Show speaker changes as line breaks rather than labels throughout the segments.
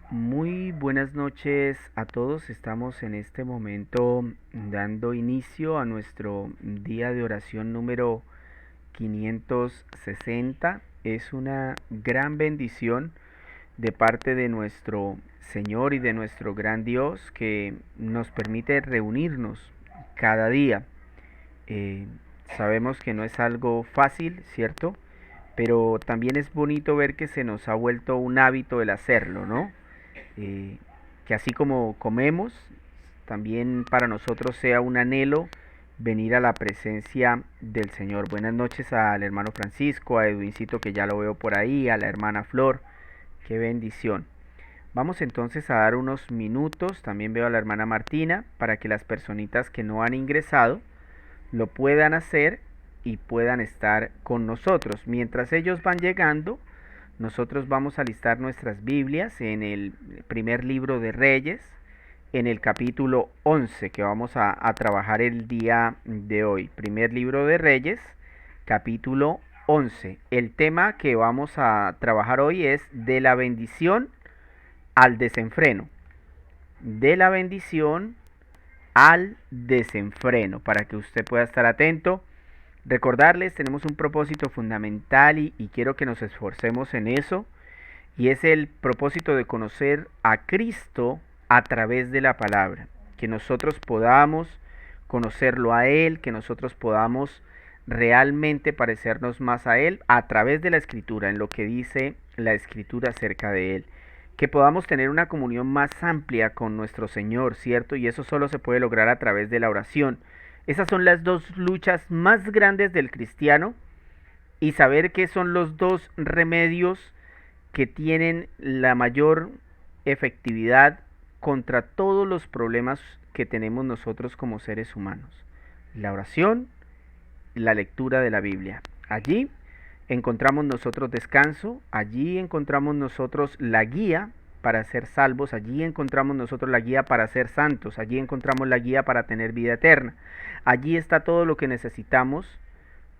Muy buenas noches a todos. Estamos en este momento dando inicio a nuestro día de oración número 560. Es una gran bendición de parte de nuestro Señor y de nuestro gran Dios que nos permite reunirnos cada día. Eh, Sabemos que no es algo fácil, ¿cierto? Pero también es bonito ver que se nos ha vuelto un hábito el hacerlo, ¿no? eh, que así como comemos, también para nosotros sea un anhelo venir a la presencia del Señor. Buenas noches al hermano Francisco, a Edwincito que ya lo veo por ahí, a la hermana Flor, qué bendición. Vamos entonces a dar unos minutos, también veo a la hermana Martina, para que las personitas que no han ingresado lo puedan hacer y puedan estar con nosotros. Mientras ellos van llegando, nosotros vamos a listar nuestras Biblias en el primer libro de Reyes, en el capítulo 11 que vamos a trabajar el día de hoy. Primer libro de Reyes, capítulo 11. El tema que vamos a trabajar hoy es de la bendición al desenfreno. De la bendición al desenfreno, para que usted pueda estar atento. Recordarles, tenemos un propósito fundamental y quiero que nos esforcemos en eso, y es el propósito de conocer a Cristo a través de la palabra, que nosotros podamos conocerlo a Él, que nosotros podamos realmente parecernos más a Él a través de la Escritura, en lo que dice la Escritura acerca de Él, que podamos tener una comunión más amplia con nuestro Señor, ¿cierto? Y eso solo se puede lograr a través de la oración. Esas son las dos luchas más grandes del cristiano, y saber qué son los dos remedios que tienen la mayor efectividad contra todos los problemas que tenemos nosotros como seres humanos. La oración, la lectura de la Biblia. Allí encontramos nosotros descanso, allí encontramos nosotros la guía para ser salvos, allí encontramos nosotros la guía para ser santos, allí encontramos la guía para tener vida eterna. Allí está todo lo que necesitamos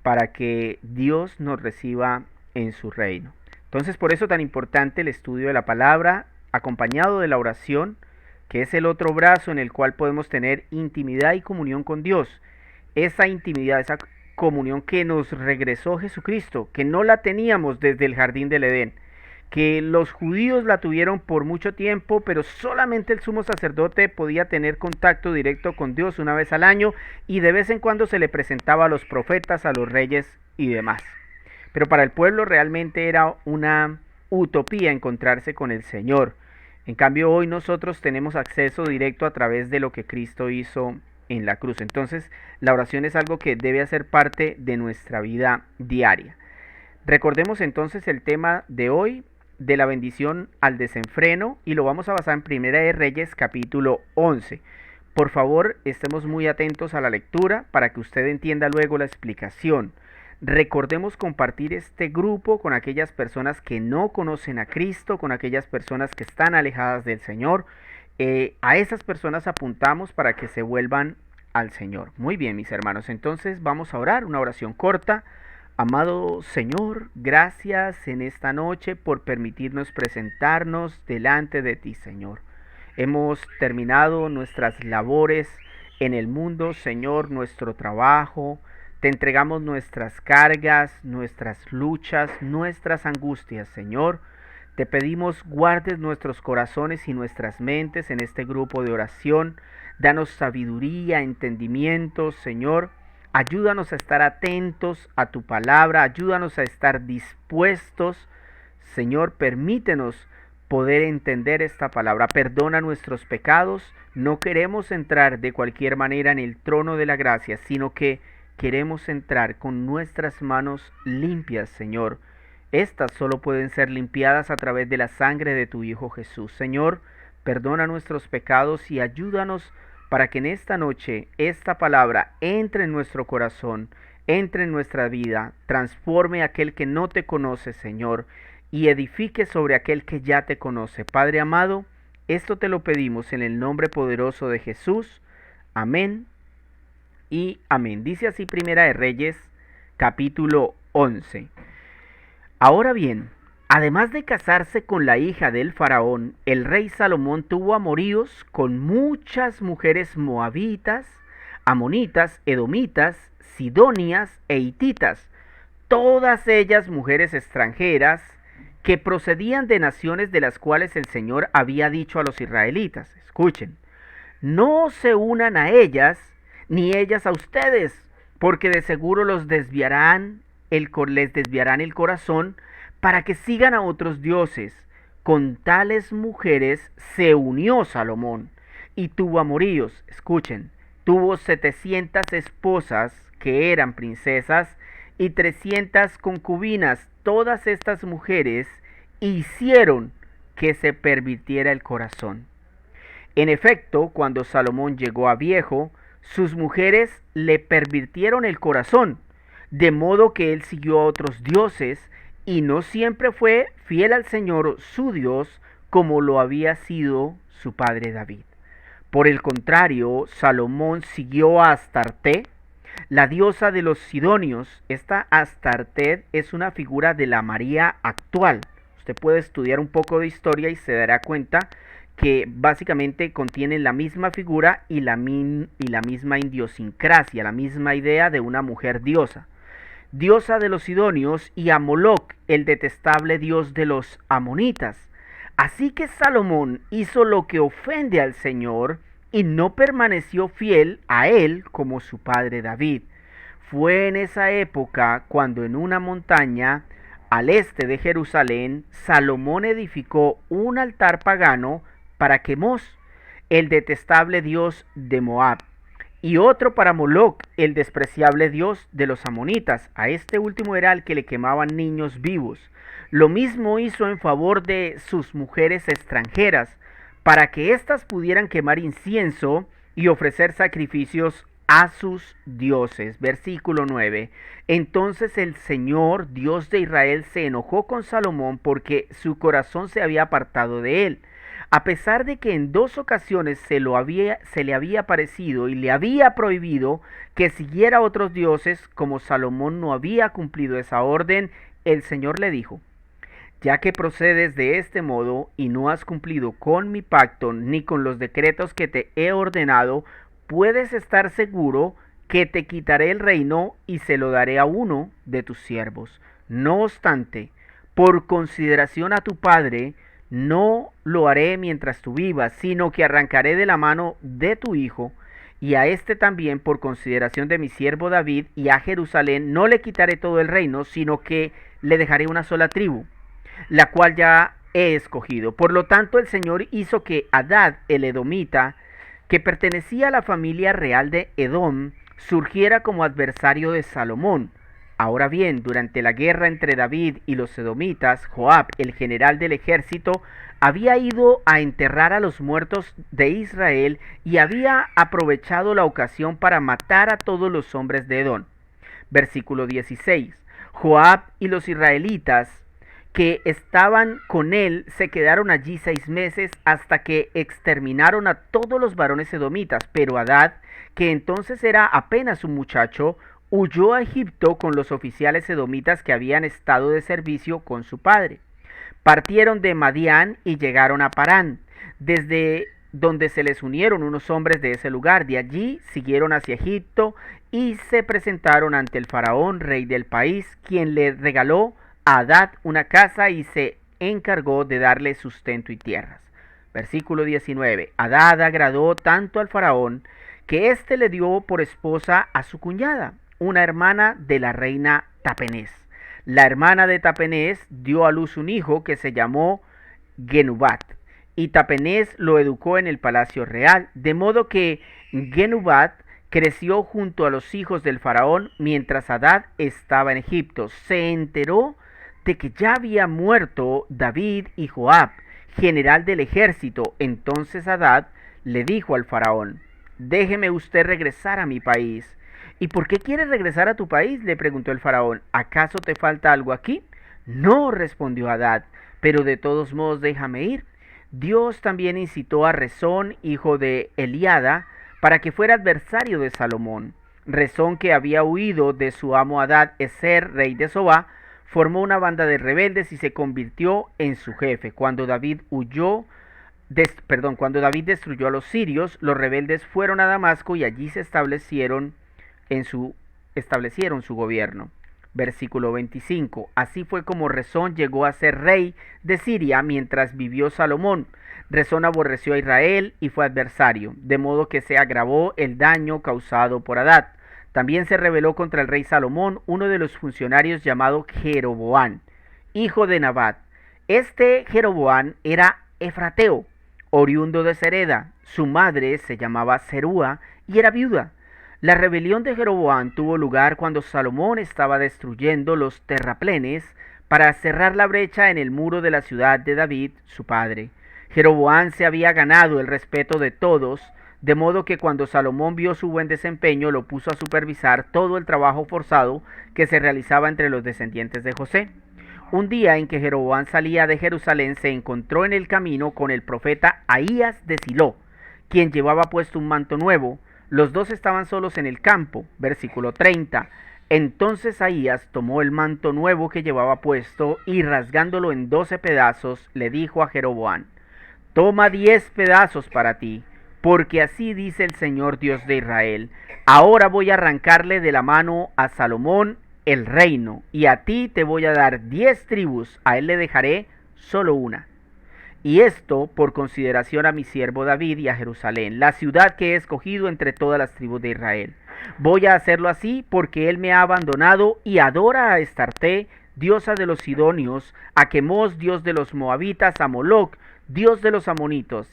para que Dios nos reciba en su reino. Entonces, por eso tan importante el estudio de la palabra, acompañado de la oración, que es el otro brazo en el cual podemos tener intimidad y comunión con Dios. Esa intimidad, esa comunión que nos regresó Jesucristo, que no la teníamos desde el jardín del Edén, que los judíos la tuvieron por mucho tiempo, pero solamente el sumo sacerdote podía tener contacto directo con Dios una vez al año, y de vez en cuando se le presentaba a los profetas, a los reyes y demás. Pero para el pueblo realmente era una utopía encontrarse con el Señor. En cambio, hoy nosotros tenemos acceso directo a través de lo que Cristo hizo en la cruz. Entonces, la oración es algo que debe hacer parte de nuestra vida diaria. Recordemos entonces el tema de hoy, de la bendición al desenfreno, y lo vamos a basar en Primera de Reyes capítulo 11. Por favor, estemos muy atentos a la lectura para que usted entienda luego la explicación. Recordemos compartir este grupo con aquellas personas que no conocen a Cristo, con aquellas personas que están alejadas del Señor. A esas personas apuntamos para que se vuelvan al Señor. Muy bien, mis hermanos, entonces vamos a orar, una oración corta. Amado Señor, gracias en esta noche por permitirnos presentarnos delante de ti, Señor. Hemos terminado nuestras labores en el mundo, Señor, nuestro trabajo. Te entregamos nuestras cargas, nuestras luchas, nuestras angustias, Señor. Te pedimos guardes nuestros corazones y nuestras mentes en este grupo de oración. Danos sabiduría, entendimiento, Señor. Ayúdanos a estar atentos a tu palabra, ayúdanos a estar dispuestos. Señor, permítenos poder entender esta palabra. Perdona nuestros pecados. No queremos entrar de cualquier manera en el trono de la gracia, sino que queremos entrar con nuestras manos limpias, Señor. Estas solo pueden ser limpiadas a través de la sangre de tu Hijo Jesús. Señor, perdona nuestros pecados y ayúdanos para que en esta noche esta palabra entre en nuestro corazón, entre en nuestra vida, transforme a aquel que no te conoce, Señor, y edifique sobre aquel que ya te conoce. Padre amado, esto te lo pedimos en el nombre poderoso de Jesús. Amén y amén. Dice así Primera de Reyes, capítulo 11. Ahora bien, Además de casarse con la hija del faraón, el rey Salomón tuvo amoríos con muchas mujeres moabitas, amonitas, edomitas, sidonias e hititas, todas ellas mujeres extranjeras que procedían de naciones de las cuales el Señor había dicho a los israelitas, escuchen, no se unan a ellas, ni ellas a ustedes, porque de seguro les desviarán el corazón para que sigan a otros dioses. Con tales mujeres se unió Salomón y tuvo amoríos. Escuchen, tuvo 700 esposas que eran princesas y 300 concubinas. Todas estas mujeres hicieron que se pervirtiera el corazón. En efecto, cuando Salomón llegó a viejo, sus mujeres le pervirtieron el corazón, de modo que él siguió a otros dioses y no siempre fue fiel al Señor su Dios como lo había sido su padre David. Por el contrario, Salomón siguió a Astarte, la diosa de los sidonios. Esta Astarte es una figura de la María actual. Usted puede estudiar un poco de historia y se dará cuenta que básicamente contienen la misma figura y la misma idiosincrasia, la misma idea de una mujer diosa. Diosa de los sidonios, y a Moloc, el detestable dios de los amonitas. Así que Salomón hizo lo que ofende al Señor y no permaneció fiel a él como su padre David. Fue en esa época cuando en una montaña al este de Jerusalén, Salomón edificó un altar pagano para Quemos, el detestable dios de Moab, y otro para Moloc, el despreciable dios de los amonitas. A este último era el que le quemaban niños vivos. Lo mismo hizo en favor de sus mujeres extranjeras, para que éstas pudieran quemar incienso y ofrecer sacrificios a sus dioses. Versículo 9. Entonces el Señor, Dios de Israel, se enojó con Salomón porque su corazón se había apartado de él. A pesar de que en 2 ocasiones se le había parecido y le había prohibido que siguiera a otros dioses, como Salomón no había cumplido esa orden, el Señor le dijo: ya que procedes de este modo y no has cumplido con mi pacto ni con los decretos que te he ordenado, puedes estar seguro que te quitaré el reino y se lo daré a uno de tus siervos. No obstante, por consideración a tu padre, no lo haré mientras tú vivas, sino que arrancaré de la mano de tu hijo, y a este también por consideración de mi siervo David, y a Jerusalén no le quitaré todo el reino, sino que le dejaré una sola tribu, la cual ya he escogido. Por lo tanto, el Señor hizo que Hadad el edomita, que pertenecía a la familia real de Edom, surgiera como adversario de Salomón. Ahora bien, durante la guerra entre David y los edomitas, Joab, el general del ejército, había ido a enterrar a los muertos de Israel y había aprovechado la ocasión para matar a todos los hombres de Edom. Versículo 16. Joab y los israelitas que estaban con él se quedaron allí 6 meses hasta que exterminaron a todos los varones edomitas. Pero Hadad, que entonces era apenas un muchacho, huyó a Egipto con los oficiales edomitas que habían estado de servicio con su padre. Partieron de Madián y llegaron a Parán, desde donde se les unieron unos hombres de ese lugar. De allí siguieron hacia Egipto y se presentaron ante el faraón, rey del país, quien le regaló a Hadad una casa y se encargó de darle sustento y tierras. Versículo 19. Hadad agradó tanto al faraón que éste le dio por esposa a su cuñada, una hermana de la reina Tapenés. La hermana de Tapenés dio a luz un hijo que se llamó Genubat, y Tapenés lo educó en el palacio real, de modo que Genubat creció junto a los hijos del faraón mientras Hadad estaba en Egipto. Se enteró de que ya había muerto David y Joab, general del ejército. Entonces Hadad le dijo al faraón: déjeme usted regresar a mi país. ¿Y por qué quieres regresar a tu país?, le preguntó el faraón. ¿Acaso te falta algo aquí? No, respondió Hadad, pero de todos modos déjame ir. Dios también incitó a Rezón, hijo de Eliada, para que fuera adversario de Salomón. Rezón, que había huido de su amo Hadad Ezer, rey de Sobá, formó una banda de rebeldes y se convirtió en su jefe. Cuando David destruyó a los sirios, los rebeldes fueron a Damasco y allí se establecieron su gobierno. Versículo 25. Así fue como Rezón llegó a ser rey de Siria mientras vivió Salomón. Rezón aborreció a Israel y fue adversario, de modo que se agravó el daño causado por Hadad. También se rebeló contra el rey Salomón uno de los funcionarios llamado Jeroboam, hijo de Nabat. Este Jeroboam era efrateo, oriundo de Sereda. Su madre se llamaba Serúa y era viuda. La rebelión de Jeroboam tuvo lugar cuando Salomón estaba destruyendo los terraplenes para cerrar la brecha en el muro de la ciudad de David, su padre. Jeroboam se había ganado el respeto de todos, de modo que cuando Salomón vio su buen desempeño lo puso a supervisar todo el trabajo forzado que se realizaba entre los descendientes de José. Un día en que Jeroboam salía de Jerusalén se encontró en el camino con el profeta Ahías de Silo, quien llevaba puesto un manto nuevo. Los dos estaban solos en el campo. Versículo 30. Entonces Ahías tomó el manto nuevo que llevaba puesto y rasgándolo en 12 pedazos le dijo a Jeroboam: Toma 10 pedazos para ti, porque así dice el Señor Dios de Israel: Ahora voy a arrancarle de la mano a Salomón el reino, y a ti te voy a dar 10 tribus, a él le dejaré solo una. Y esto por consideración a mi siervo David y a Jerusalén, la ciudad que he escogido entre todas las tribus de Israel. Voy a hacerlo así porque él me ha abandonado y adora a Estarte, diosa de los sidonios, a Quemos, dios de los moabitas, a Moloc, dios de los amonitos.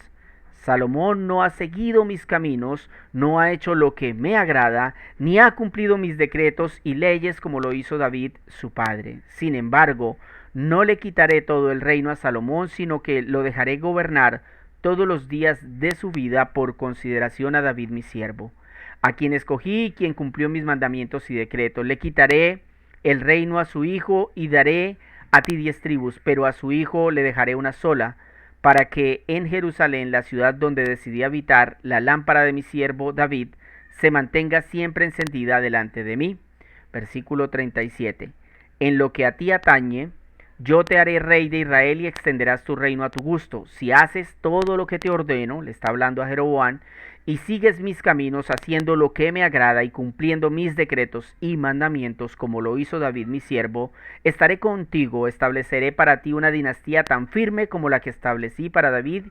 Salomón no ha seguido mis caminos, no ha hecho lo que me agrada, ni ha cumplido mis decretos y leyes como lo hizo David su padre. Sin embargo, no le quitaré todo el reino a Salomón, sino que lo dejaré gobernar todos los días de su vida por consideración a David mi siervo, a quien escogí y quien cumplió mis mandamientos y decretos. Le quitaré el reino a su hijo y daré a ti 10 tribus, pero a su hijo le dejaré una sola, para que en Jerusalén, la ciudad donde decidí habitar, la lámpara de mi siervo David se mantenga siempre encendida delante de mí. Versículo 37. En lo que a ti atañe, yo te haré rey de Israel y extenderás tu reino a tu gusto. Si haces todo lo que te ordeno, le está hablando a Jeroboam, y sigues mis caminos haciendo lo que me agrada y cumpliendo mis decretos y mandamientos como lo hizo David mi siervo, estaré contigo, estableceré para ti una dinastía tan firme como la que establecí para David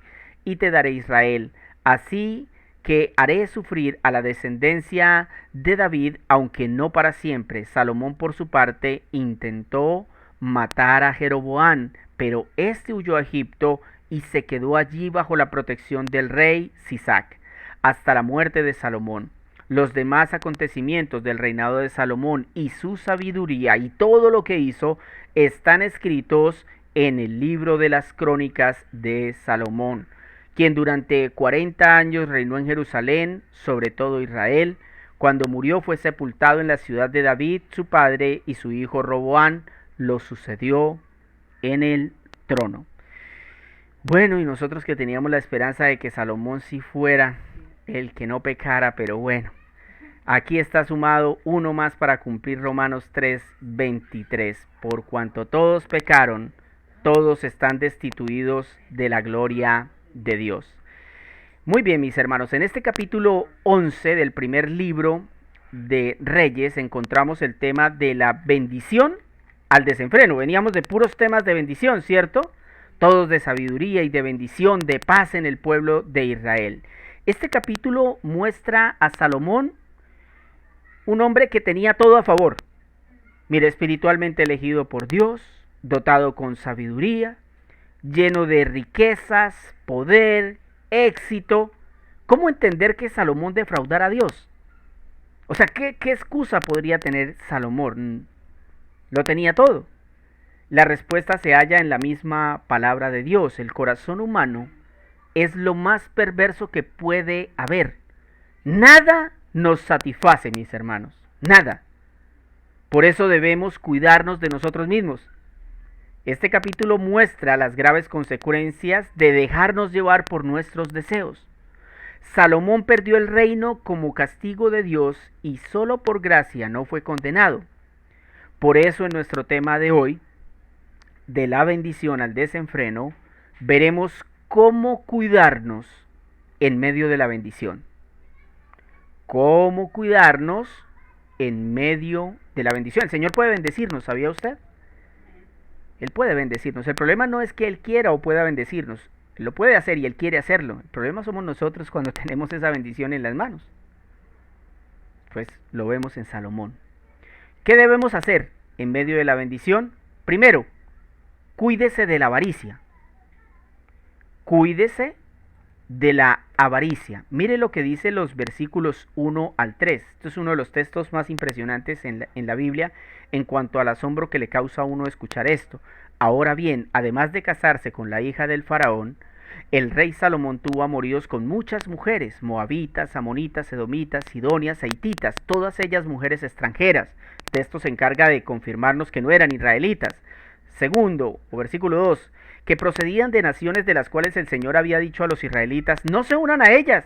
y te daré Israel. Así que haré sufrir a la descendencia de David, aunque no para siempre. Salomón por su parte intentó matar a Jeroboam, pero éste huyó a Egipto y se quedó allí bajo la protección del rey Sisac hasta la muerte de Salomón. Los demás acontecimientos del reinado de Salomón y su sabiduría y todo lo que hizo están escritos en el libro de las crónicas de Salomón, quien durante 40 años reinó en Jerusalén sobre todo Israel. Cuando murió fue sepultado en la ciudad de David, su padre, y su hijo Roboam lo sucedió en el trono. Bueno, y nosotros que teníamos la esperanza de que Salomón sí fuera el que no pecara, pero bueno, aquí está sumado uno más para cumplir Romanos 3:23. Por cuanto todos pecaron, todos están destituidos de la gloria de Dios. Muy bien, mis hermanos, en este capítulo 11 del primer libro de Reyes encontramos el tema de la bendición al desenfreno. Veníamos de puros temas de bendición, ¿cierto? Todos de sabiduría y de bendición, de paz en el pueblo de Israel. Este capítulo muestra a Salomón, un hombre que tenía todo a favor. Mire, espiritualmente elegido por Dios, dotado con sabiduría, lleno de riquezas, poder, éxito. ¿Cómo entender que Salomón defraudara a Dios? O sea, ¿qué excusa podría tener Salomón? Lo tenía todo. La respuesta se halla en la misma palabra de Dios. El corazón humano es lo más perverso que puede haber. Nada nos satisface, mis hermanos. Nada. Por eso debemos cuidarnos de nosotros mismos. Este capítulo muestra las graves consecuencias de dejarnos llevar por nuestros deseos. Salomón perdió el reino como castigo de Dios y solo por gracia no fue condenado. Por eso en nuestro tema de hoy, de la bendición al desenfreno, veremos cómo cuidarnos en medio de la bendición. Cómo cuidarnos en medio de la bendición. El Señor puede bendecirnos, ¿sabía usted? Él puede bendecirnos. El problema no es que Él quiera o pueda bendecirnos. Él lo puede hacer y Él quiere hacerlo. El problema somos nosotros cuando tenemos esa bendición en las manos. Pues lo vemos en Salomón. ¿Qué debemos hacer en medio de la bendición? Primero, cuídese de la avaricia. Cuídese de la avaricia. Mire lo que dice los versículos 1 al 3. Esto es uno de los textos más impresionantes en la Biblia en cuanto al asombro que le causa a uno escuchar esto. Ahora bien, además de casarse con la hija del faraón, el rey Salomón tuvo amoríos con muchas mujeres, moabitas, amonitas, edomitas, sidonias, heititas, todas ellas mujeres extranjeras. El texto se encarga de confirmarnos que no eran israelitas. Segundo, o versículo 2, que procedían de naciones de las cuales el Señor había dicho a los israelitas, no se unan a ellas,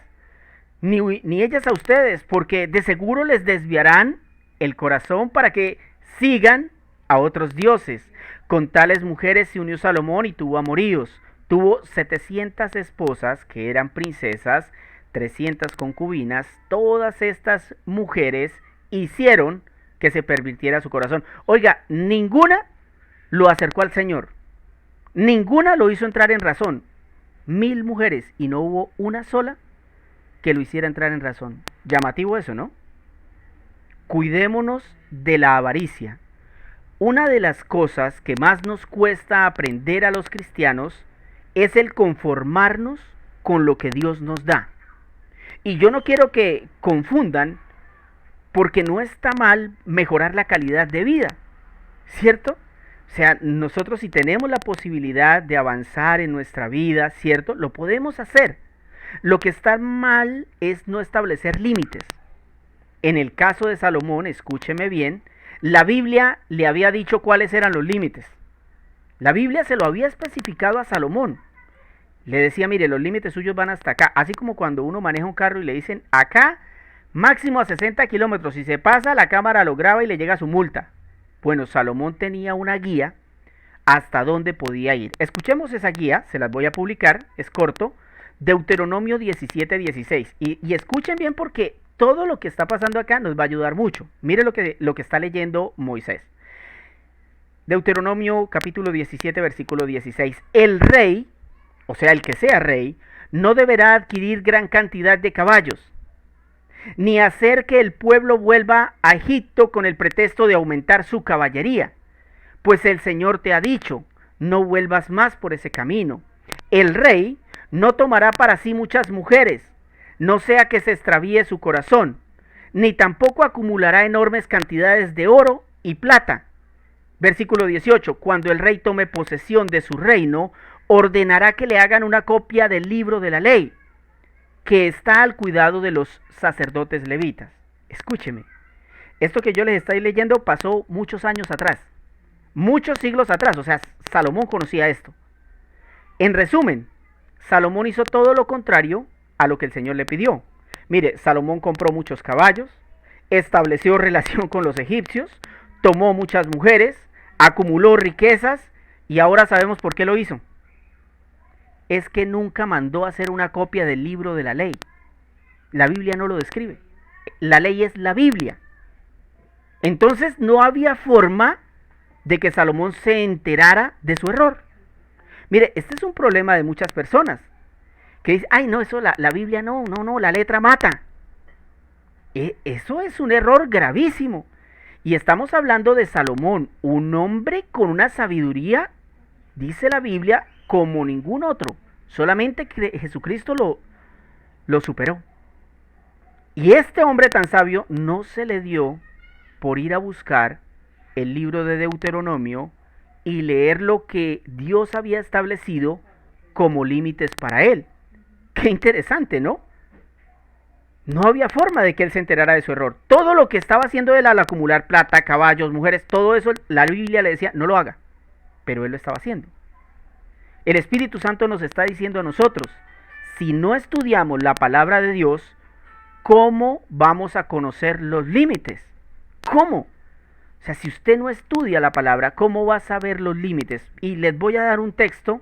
ni ellas a ustedes, porque de seguro les desviarán el corazón para que sigan a otros dioses. Con tales mujeres se unió Salomón y tuvo amoríos. Tuvo 700 esposas que eran princesas, 300 concubinas. Todas estas mujeres hicieron que se pervirtiera su corazón. Oiga, ninguna lo acercó al Señor. Ninguna lo hizo entrar en razón. 1000 mujeres y no hubo una sola que lo hiciera entrar en razón. Llamativo eso, ¿no? Cuidémonos de la avaricia. Una de las cosas que más nos cuesta aprender a los cristianos es el conformarnos con lo que Dios nos da. Y yo no quiero que confundan, porque no está mal mejorar la calidad de vida, ¿cierto? O sea, nosotros si tenemos la posibilidad de avanzar en nuestra vida, ¿cierto? Lo podemos hacer. Lo que está mal es no establecer límites. En el caso de Salomón, escúcheme bien, la Biblia le había dicho cuáles eran los límites. La Biblia se lo había especificado a Salomón. Le decía, mire, los límites suyos van hasta acá. Así como cuando uno maneja un carro y le dicen, acá máximo a 60 kilómetros. Si se pasa, la cámara lo graba y le llega su multa. Bueno, Salomón tenía una guía hasta dónde podía ir. Escuchemos esa guía, se las voy a publicar, es corto. Deuteronomio 17:16. Y escuchen bien porque todo lo que está pasando acá nos va a ayudar mucho. Mire lo que está leyendo Moisés. Deuteronomio capítulo 17, versículo 16. El rey, o sea, el que sea rey, no deberá adquirir gran cantidad de caballos, ni hacer que el pueblo vuelva a Egipto con el pretexto de aumentar su caballería. Pues el Señor te ha dicho, no vuelvas más por ese camino. El rey no tomará para sí muchas mujeres, no sea que se extravíe su corazón, ni tampoco acumulará enormes cantidades de oro y plata. Versículo 18, cuando el rey tome posesión de su reino, ordenará que le hagan una copia del libro de la ley, que está al cuidado de los sacerdotes levitas. Escúcheme, esto que yo les estoy leyendo pasó muchos años atrás, muchos siglos atrás, o sea, Salomón conocía esto. En resumen, Salomón hizo todo lo contrario a lo que el Señor le pidió. Mire, Salomón compró muchos caballos, estableció relación con los egipcios, tomó muchas mujeres, acumuló riquezas y ahora sabemos por qué lo hizo. Es que nunca mandó a hacer una copia del libro de la ley. La Biblia no lo describe. La ley es la Biblia. Entonces no había forma de que Salomón se enterara de su error. Mire, este es un problema de muchas personas que dicen, ay no, eso la Biblia no, la letra mata. Eso es un error gravísimo. Y estamos hablando de Salomón, un hombre con una sabiduría, dice la Biblia, como ningún otro. Solamente que Jesucristo lo superó. Y este hombre tan sabio no se le dio por ir a buscar el libro de Deuteronomio y leer lo que Dios había establecido como límites para él. Qué interesante, ¿no? No había forma de que él se enterara de su error. Todo lo que estaba haciendo él al acumular plata, caballos, mujeres, todo eso, la Biblia le decía, no lo haga. Pero él lo estaba haciendo. El Espíritu Santo nos está diciendo a nosotros, si no estudiamos la palabra de Dios, ¿cómo vamos a conocer los límites? ¿Cómo? O sea, si usted no estudia la palabra, ¿cómo va a saber los límites? Y les voy a dar un texto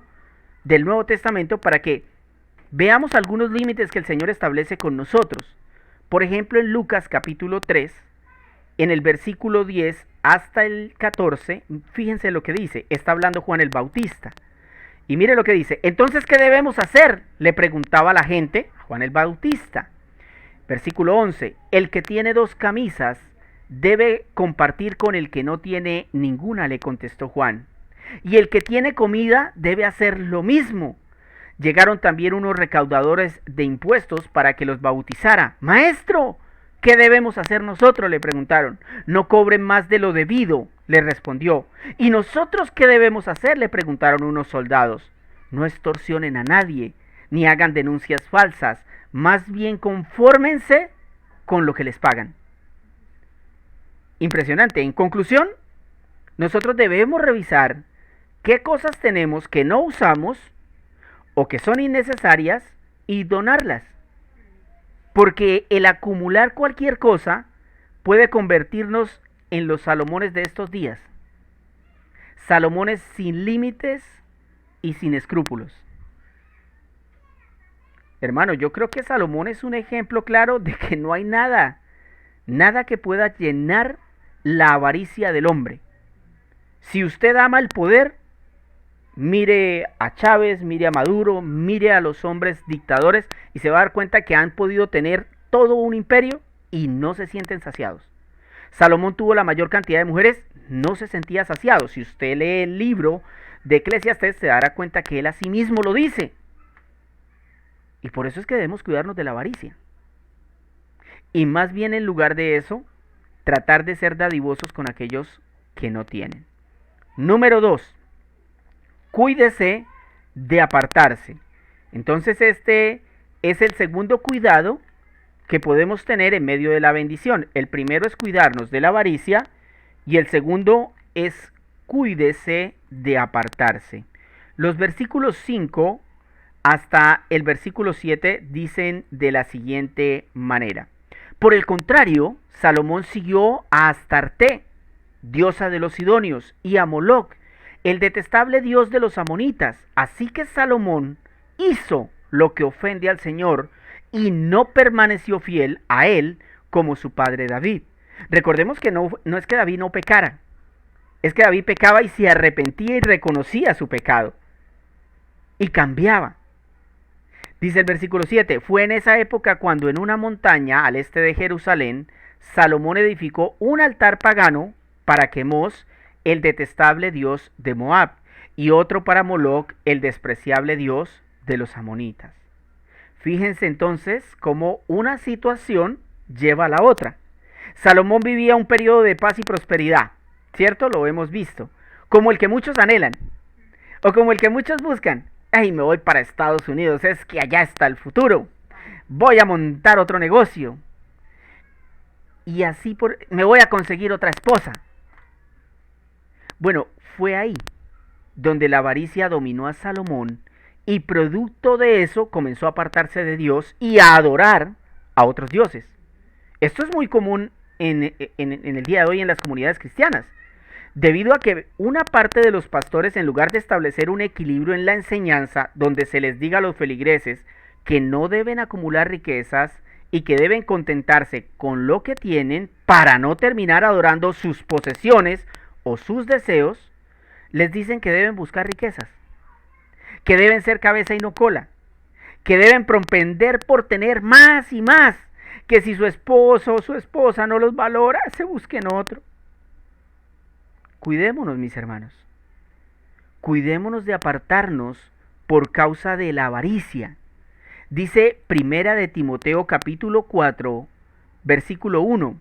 del Nuevo Testamento para que veamos algunos límites que el Señor establece con nosotros. Por ejemplo, en Lucas capítulo 3, en el versículo 10 hasta el 14, fíjense lo que dice. Está hablando Juan el Bautista. Y mire lo que dice. Entonces, ¿qué debemos hacer? Le preguntaba la gente a Juan el Bautista. Versículo 11. El que tiene 2 camisas debe compartir con el que no tiene ninguna, le contestó Juan. Y el que tiene comida debe hacer lo mismo. Llegaron también unos recaudadores de impuestos para que los bautizara. Maestro, ¿qué debemos hacer nosotros?, le preguntaron. No cobren más de lo debido, le respondió. ¿Y nosotros qué debemos hacer?, le preguntaron unos soldados. No extorsionen a nadie, ni hagan denuncias falsas, más bien confórmense con lo que les pagan. Impresionante. En conclusión, nosotros debemos revisar qué cosas tenemos que no usamos o que son innecesarias y donarlas. Porque el acumular cualquier cosa puede convertirnos en los Salomones de estos días. Salomones sin límites y sin escrúpulos. Hermano, yo creo que Salomón es un ejemplo claro de que no hay nada que pueda llenar la avaricia del hombre. Si usted ama el poder, mire a Chávez, mire a Maduro, mire a los hombres dictadores y se va a dar cuenta que han podido tener todo un imperio y no se sienten saciados. Salomón tuvo la mayor cantidad de mujeres, no se sentía saciado. Si usted lee el libro de Eclesiastés, se dará cuenta que él a sí mismo lo dice. Y por eso es que debemos cuidarnos de la avaricia. Y más bien, en lugar de eso, tratar de ser dadivosos con aquellos que no tienen. Número 2. Cuídese de apartarse. Entonces este es el segundo cuidado que podemos tener en medio de la bendición. El primero es cuidarnos de la avaricia y el segundo es cuídese de apartarse. Los versículos 5 hasta el versículo 7 dicen de la siguiente manera. Por el contrario, Salomón siguió a Astarte, diosa de los sidonios, y a Moloc, el detestable dios de los amonitas. Así que Salomón hizo lo que ofende al Señor y no permaneció fiel a él como su padre David. Recordemos que no es que David no pecara, es que David pecaba y se arrepentía y reconocía su pecado y cambiaba. Dice el versículo 7, fue en esa época cuando en una montaña al este de Jerusalén, Salomón edificó un altar pagano para Quemos, el detestable dios de Moab, y otro para Moloc, el despreciable dios de los amonitas. Fíjense entonces cómo una situación lleva a la otra. Salomón vivía un periodo de paz y prosperidad, ¿cierto? Lo hemos visto. Como el que muchos anhelan, o como el que muchos buscan. Ay, me voy para Estados Unidos, es que allá está el futuro. Voy a montar otro negocio. Y así me voy a conseguir otra esposa. Bueno, fue ahí donde la avaricia dominó a Salomón y producto de eso comenzó a apartarse de Dios y a adorar a otros dioses. Esto es muy común en el día de hoy en las comunidades cristianas, debido a que una parte de los pastores, en lugar de establecer un equilibrio en la enseñanza donde se les diga a los feligreses que no deben acumular riquezas y que deben contentarse con lo que tienen para no terminar adorando sus posesiones o sus deseos, les dicen que deben buscar riquezas, que deben ser cabeza y no cola, que deben propender por tener más y más, que si su esposo o su esposa no los valora, se busquen otro. Cuidémonos, mis hermanos. Cuidémonos de apartarnos por causa de la avaricia. Dice Primera de Timoteo capítulo 4, versículo 1.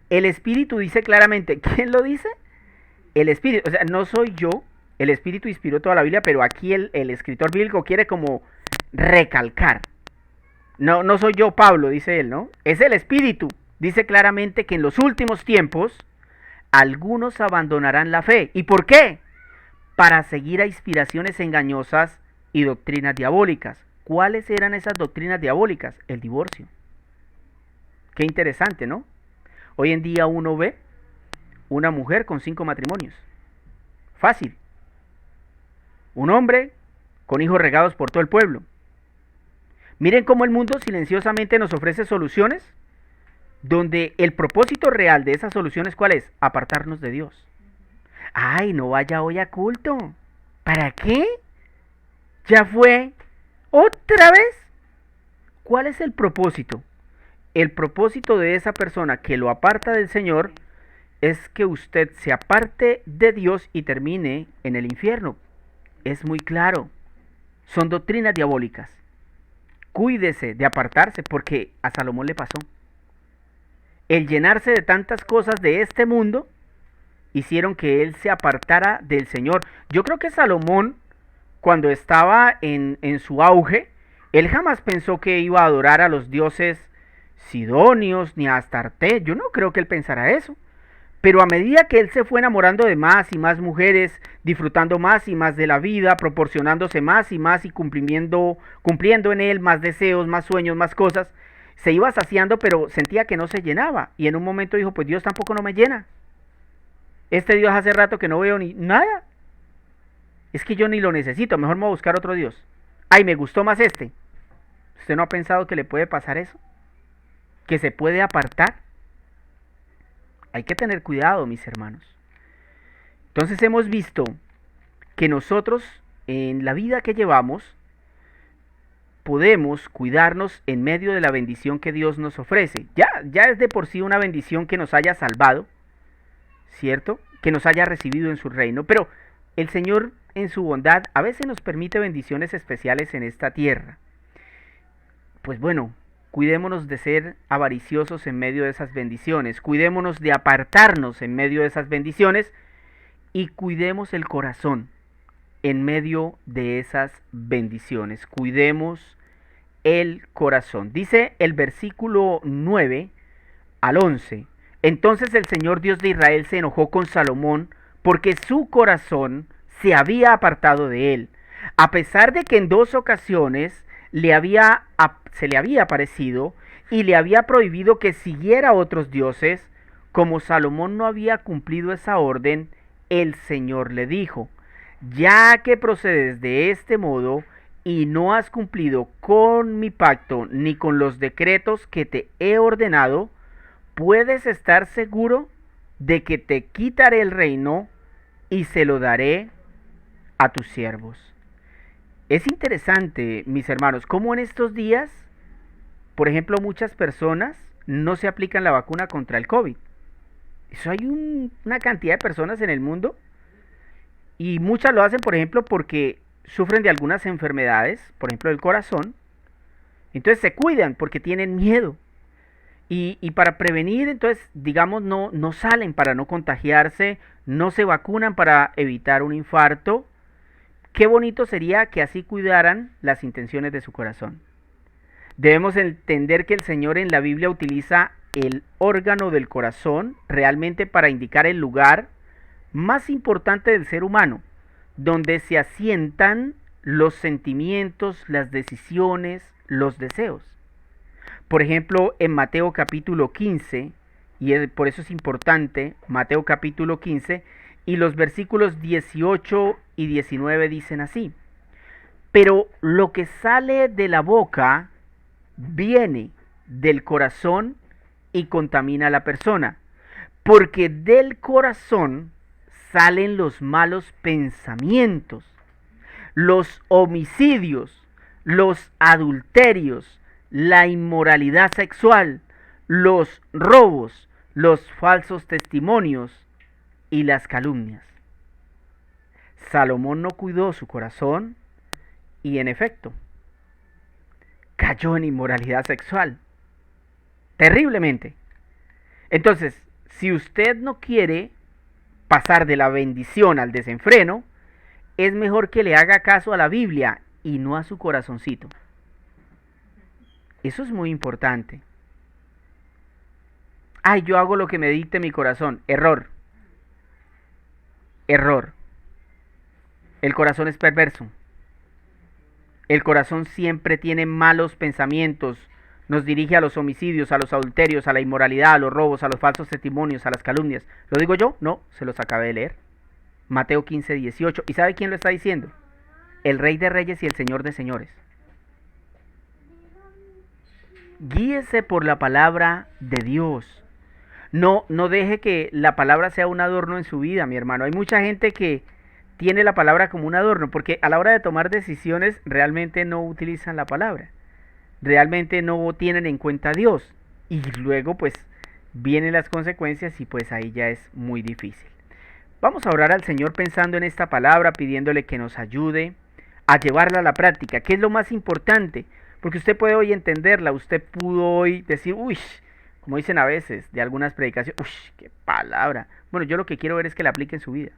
El Espíritu dice claramente, ¿quién lo dice? El Espíritu, o sea, no soy yo, el Espíritu inspiró toda la Biblia, pero aquí el escritor bíblico quiere como recalcar. No soy yo, Pablo, dice él, ¿no? Es el Espíritu. Dice claramente que en los últimos tiempos algunos abandonarán la fe. ¿Y por qué? Para seguir a inspiraciones engañosas y doctrinas diabólicas. ¿Cuáles eran esas doctrinas diabólicas? El divorcio. Qué interesante, ¿no? Hoy en día uno ve una mujer con 5 matrimonios. Fácil. Un hombre con hijos regados por todo el pueblo. Miren cómo el mundo silenciosamente nos ofrece soluciones donde el propósito real de esas soluciones, ¿cuál es? Apartarnos de Dios. Ay, no vaya hoy a culto. ¿Para qué? ¿Ya fue? ¿Otra vez? ¿Cuál es el propósito? El propósito de esa persona que lo aparta del Señor es que usted se aparte de Dios y termine en el infierno. Es muy claro. Son doctrinas diabólicas. Cuídese de apartarse porque a Salomón le pasó. El llenarse de tantas cosas de este mundo hicieron que él se apartara del Señor. Yo creo que Salomón, cuando estaba en su auge, él jamás pensó que iba a adorar a los dioses sidonios ni a Astarte. Yo no creo que él pensara eso. Pero a medida que él se fue enamorando de más y más mujeres, disfrutando más y más de la vida, proporcionándose más y más y cumpliendo en él más deseos, más sueños, más cosas, se iba saciando, pero sentía que no se llenaba. Y en un momento dijo, pues Dios tampoco no me llena. Este Dios hace rato que no veo ni nada. Es que yo ni lo necesito, mejor me voy a buscar otro Dios. Ay, me gustó más este. ¿Usted no ha pensado que le puede pasar eso? ¿Que se puede apartar? Hay que tener cuidado, mis hermanos. Entonces hemos visto que nosotros en la vida que llevamos podemos cuidarnos en medio de la bendición que Dios nos ofrece. Ya es de por sí una bendición que nos haya salvado, ¿cierto? Que nos haya recibido en su reino, pero el Señor en su bondad a veces nos permite bendiciones especiales en esta tierra. Pues bueno, cuidémonos de ser avariciosos en medio de esas bendiciones, cuidémonos de apartarnos en medio de esas bendiciones y cuidemos el corazón en medio de esas bendiciones. Cuidemos el corazón. Dice el versículo 9 al 11. Entonces el Señor Dios de Israel se enojó con Salomón porque su corazón se había apartado de él, a pesar de que en 2 ocasiones se le había aparecido y le había prohibido que siguiera a otros dioses. Como Salomón no había cumplido esa orden, el Señor le dijo, ya que procedes de este modo y no has cumplido con mi pacto ni con los decretos que te he ordenado, puedes estar seguro de que te quitaré el reino y se lo daré a tus siervos. Es interesante, mis hermanos, cómo en estos días, por ejemplo, muchas personas no se aplican la vacuna contra el COVID. Eso hay una cantidad de personas en el mundo y muchas lo hacen, por ejemplo, porque sufren de algunas enfermedades, por ejemplo, del corazón. Entonces se cuidan porque tienen miedo. Y para prevenir, entonces, digamos, no salen para no contagiarse, no se vacunan para evitar un infarto. Qué bonito sería que así cuidaran las intenciones de su corazón. Debemos entender que el Señor en la Biblia utiliza el órgano del corazón realmente para indicar el lugar más importante del ser humano, donde se asientan los sentimientos, las decisiones, los deseos. Por ejemplo, en Mateo capítulo 15, por eso es importante, Mateo capítulo 15, y los versículos 18 y 19 dicen así, pero lo que sale de la boca viene del corazón y contamina a la persona, porque del corazón salen los malos pensamientos, los homicidios, los adulterios, la inmoralidad sexual, los robos, los falsos testimonios y las calumnias. Salomón no cuidó su corazón y en efecto cayó en inmoralidad sexual, terriblemente. Entonces, si usted no quiere pasar de la bendición al desenfreno, es mejor que le haga caso a la Biblia y no a su corazoncito. Eso es muy importante. Ay, yo hago lo que me dicte mi corazón. Error. Error. El corazón es perverso. El corazón siempre tiene malos pensamientos, Nos dirige a los homicidios, a los adulterios, a la inmoralidad, a los robos, a los falsos testimonios, a las calumnias. ¿Lo digo yo? No, se los acabé de leer. Mateo 15, 18. ¿Y sabe quién lo está diciendo? El Rey de Reyes y el Señor de Señores. Guíese por la palabra de Dios. No deje que la palabra sea un adorno en su vida, mi hermano. Hay mucha gente que tiene la palabra como un adorno, porque a la hora de tomar decisiones realmente no utilizan la palabra. Realmente no tienen en cuenta a Dios. Y luego pues vienen las consecuencias y pues ahí ya es muy difícil. Vamos a orar al Señor pensando en esta palabra, pidiéndole que nos ayude a llevarla a la práctica, que es lo más importante. Porque usted puede hoy entenderla, usted pudo hoy decir, uy, como dicen a veces de algunas predicaciones, uy, qué palabra. Bueno, yo lo que quiero ver es que la aplique en su vida.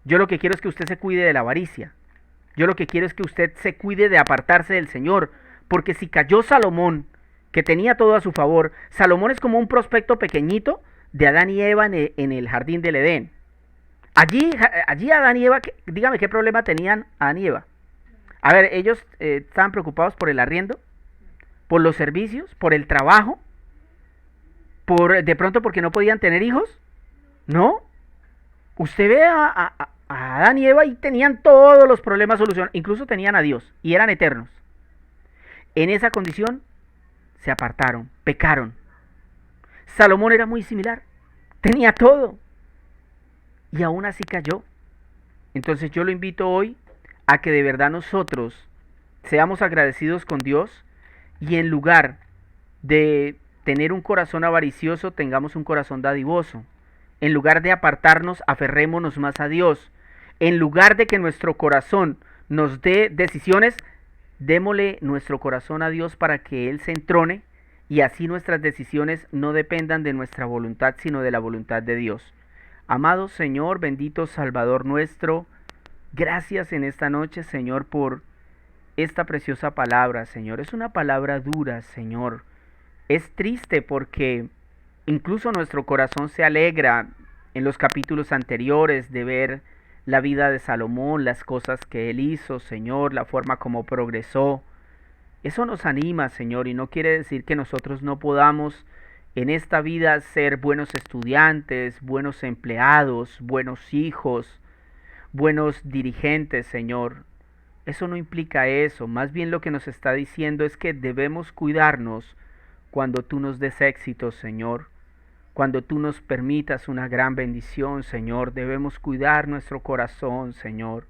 Yo lo que quiero es que usted se cuide de la avaricia. Yo lo que quiero es que usted se cuide de apartarse del Señor. Porque si cayó Salomón, que tenía todo a su favor, Salomón es como un prospecto pequeñito de Adán y Eva en el jardín del Edén. Allí Adán y Eva, dígame qué problema tenían Adán y Eva. A ver, ellos estaban preocupados por el arriendo, por los servicios, por el trabajo, de pronto porque no podían tener hijos. No. Usted ve a Adán y Eva y tenían todos los problemas solucionados, incluso tenían a Dios y eran eternos. En esa condición se apartaron, pecaron. Salomón era muy similar, tenía todo y aún así cayó. Entonces yo lo invito hoy a que de verdad nosotros seamos agradecidos con Dios y en lugar de tener un corazón avaricioso, tengamos un corazón dadivoso. En lugar de apartarnos, aferrémonos más a Dios. En lugar de que nuestro corazón nos dé decisiones, démosle nuestro corazón a Dios para que Él se entrone y así nuestras decisiones no dependan de nuestra voluntad, sino de la voluntad de Dios. Amado Señor, bendito Salvador nuestro, gracias en esta noche, Señor, por esta preciosa palabra, Señor. Es una palabra dura, Señor. Es triste porque incluso nuestro corazón se alegra en los capítulos anteriores de ver la vida de Salomón, las cosas que él hizo, Señor, la forma como progresó. Eso nos anima, Señor, y no quiere decir que nosotros no podamos en esta vida ser buenos estudiantes, buenos empleados, buenos hijos, buenos dirigentes, Señor. Eso no implica eso, más bien lo que nos está diciendo es que debemos cuidarnos cuando tú nos des éxito, Señor. Cuando tú nos permitas una gran bendición, Señor, debemos cuidar nuestro corazón, Señor.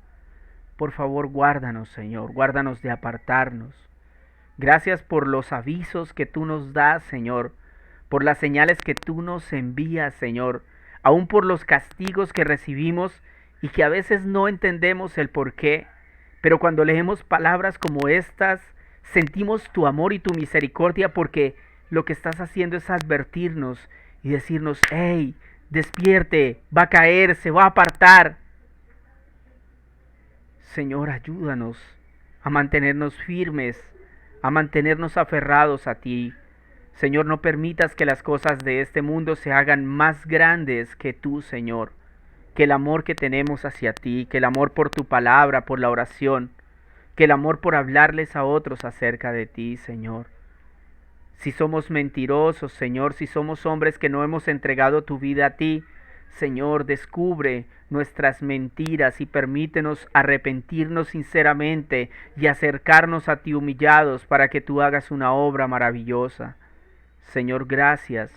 Por favor, guárdanos, Señor, guárdanos de apartarnos. Gracias por los avisos que tú nos das, Señor, por las señales que tú nos envías, Señor, aún por los castigos que recibimos y que a veces no entendemos el por qué, pero cuando leemos palabras como estas, sentimos tu amor y tu misericordia porque lo que estás haciendo es advertirnos y decirnos, hey, despierte, va a caer, se va a apartar. Señor, ayúdanos a mantenernos firmes, a mantenernos aferrados a ti. Señor, no permitas que las cosas de este mundo se hagan más grandes que tú, Señor. Que el amor que tenemos hacia ti, que el amor por tu palabra, por la oración, que el amor por hablarles a otros acerca de ti, Señor. Si somos mentirosos, Señor, si somos hombres que no hemos entregado tu vida a ti, Señor, descubre nuestras mentiras y permítenos arrepentirnos sinceramente y acercarnos a ti humillados para que tú hagas una obra maravillosa. Señor, gracias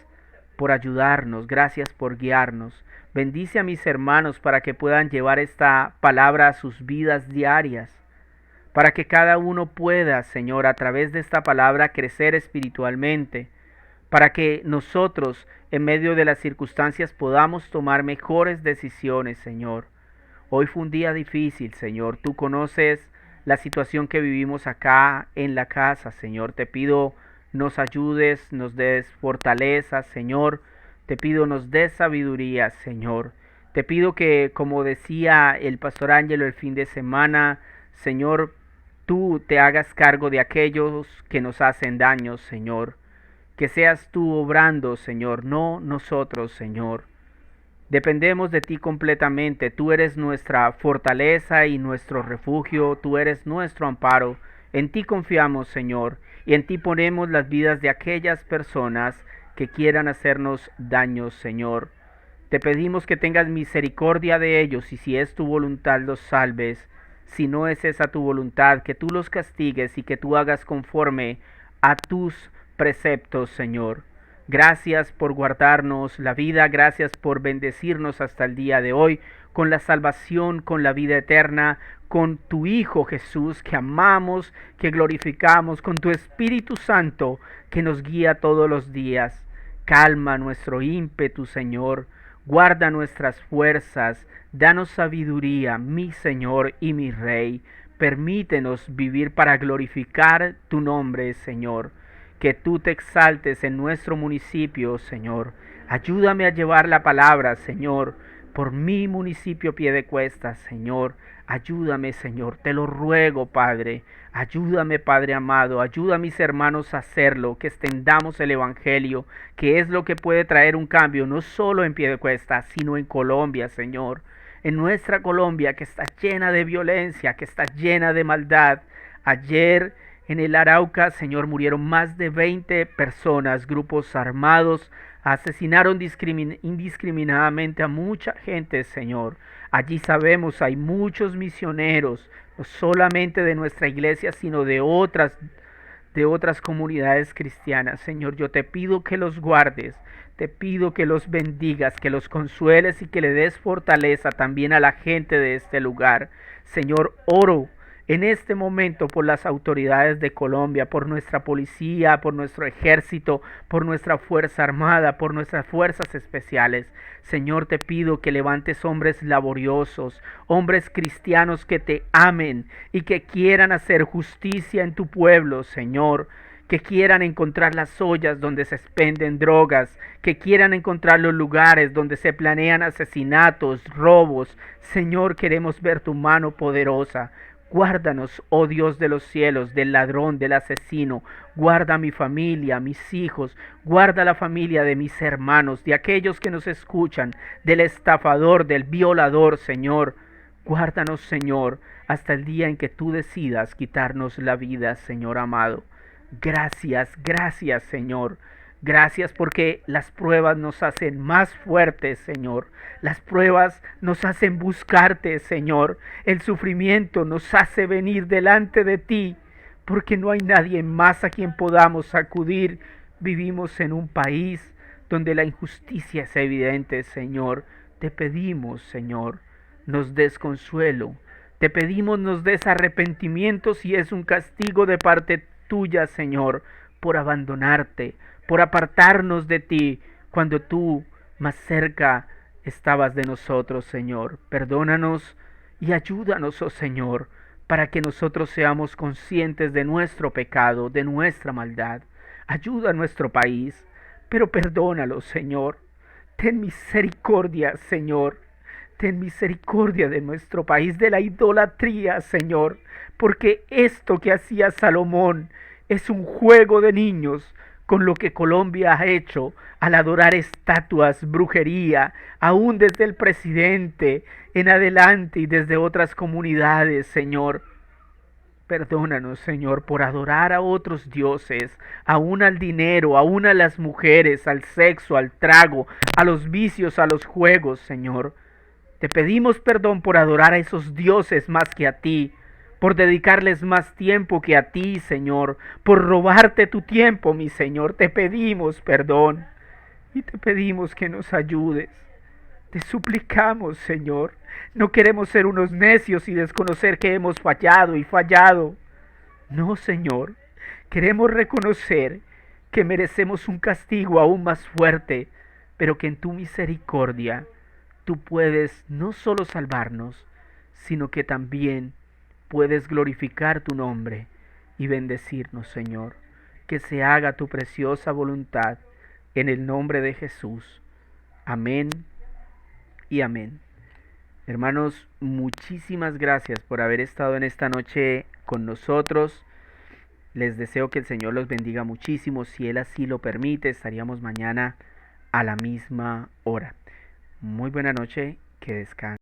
por ayudarnos, gracias por guiarnos. Bendice a mis hermanos para que puedan llevar esta palabra a sus vidas diarias, para que cada uno pueda, Señor, a través de esta palabra crecer espiritualmente, para que nosotros, en medio de las circunstancias, podamos tomar mejores decisiones, Señor. Hoy fue un día difícil, Señor. Tú conoces la situación que vivimos acá en la casa, Señor. Te pido nos ayudes, nos des fortaleza, Señor. Te pido nos des sabiduría, Señor. Te pido que, como decía el pastor Ángelo el fin de semana, Señor, tú te hagas cargo de aquellos que nos hacen daño, Señor. Que seas tú obrando, Señor, no nosotros, Señor. Dependemos de ti completamente. Tú eres nuestra fortaleza y nuestro refugio. Tú eres nuestro amparo En ti confiamos, Señor, y en ti ponemos las vidas de aquellas personas que quieran hacernos daño, Señor. Te pedimos que tengas misericordia de ellos y si es tu voluntad los salves. Si no es esa tu voluntad, que tú los castigues y que tú hagas conforme a tus preceptos, Señor. Gracias por guardarnos la vida, gracias por bendecirnos hasta el día de hoy con la salvación, con la vida eterna, con tu Hijo Jesús que amamos, que glorificamos, con tu Espíritu Santo que nos guía todos los días. Calma nuestro ímpetu, Señor. Guarda nuestras fuerzas, danos sabiduría, mi Señor y mi Rey. Permítenos vivir para glorificar tu nombre, Señor. Que tú te exaltes en nuestro municipio, Señor. Ayúdame a llevar la palabra, Señor, por mi municipio Piedecuesta, Señor. Ayúdame, Señor, te lo ruego, Padre. Ayúdame, Padre amado, ayuda a mis hermanos a hacerlo, que extendamos el Evangelio, que es lo que puede traer un cambio, no solo en Piedecuesta, sino en Colombia, Señor. En nuestra Colombia, que está llena de violencia, que está llena de maldad. Ayer en el Arauca, Señor, murieron más de 20 personas, grupos armados, asesinaron indiscriminadamente a mucha gente, Señor. Allí sabemos hay muchos misioneros, no solamente de nuestra iglesia, sino de otras comunidades cristianas. Señor, yo te pido que los guardes, te pido que los bendigas, que los consueles y que le des fortaleza también a la gente de este lugar. Señor, oro en este momento por las autoridades de Colombia, por nuestra policía, por nuestro ejército, por nuestra fuerza armada, por nuestras fuerzas especiales. Señor, te pido que levantes hombres laboriosos, hombres cristianos que te amen y que quieran hacer justicia en tu pueblo, Señor. Que quieran encontrar las ollas donde se expenden drogas, que quieran encontrar los lugares donde se planean asesinatos, robos. Señor, queremos ver tu mano poderosa. Guárdanos, oh Dios de los cielos, del ladrón, del asesino. Guarda a mi familia, a mis hijos. Guarda la familia de mis hermanos, de aquellos que nos escuchan, del estafador, del violador, Señor. Guárdanos, Señor, hasta el día en que tú decidas quitarnos la vida, Señor amado. Gracias, gracias, Señor. Gracias porque las pruebas nos hacen más fuertes, Señor. Las pruebas nos hacen buscarte, Señor. El sufrimiento nos hace venir delante de ti, porque no hay nadie más a quien podamos acudir. Vivimos en un país donde la injusticia es evidente, Señor. Te pedimos, Señor, nos des consuelo. Te pedimos nos des arrepentimiento si es un castigo de parte tuya, Señor, por abandonarte, por apartarnos de ti, cuando tú más cerca estabas de nosotros, Señor. Perdónanos y ayúdanos, oh Señor, para que nosotros seamos conscientes de nuestro pecado, de nuestra maldad. Ayuda a nuestro país, pero perdónalo, Señor. Ten misericordia, Señor. Ten misericordia de nuestro país, de la idolatría, Señor, porque esto que hacía Salomón es un juego de niños con lo que Colombia ha hecho al adorar estatuas, brujería, aún desde el presidente en adelante y desde otras comunidades, Señor. Perdónanos, Señor, por adorar a otros dioses, aún al dinero, aún a las mujeres, al sexo, al trago, a los vicios, a los juegos, Señor. Te pedimos perdón por adorar a esos dioses más que a ti, por dedicarles más tiempo que a ti, Señor, por robarte tu tiempo, mi Señor. Te pedimos perdón y te pedimos que nos ayudes. Te suplicamos, Señor. No queremos ser unos necios y desconocer que hemos fallado y fallado. No, Señor. Queremos reconocer que merecemos un castigo aún más fuerte, pero que en tu misericordia tú puedes no solo salvarnos, sino que también puedes glorificar tu nombre y bendecirnos, Señor. Que se haga tu preciosa voluntad en el nombre de Jesús. Amén y amén. Hermanos, muchísimas gracias por haber estado en esta noche con nosotros. Les deseo que el Señor los bendiga muchísimo. Si Él así lo permite, estaríamos mañana a la misma hora. Muy buena noche, que descansen.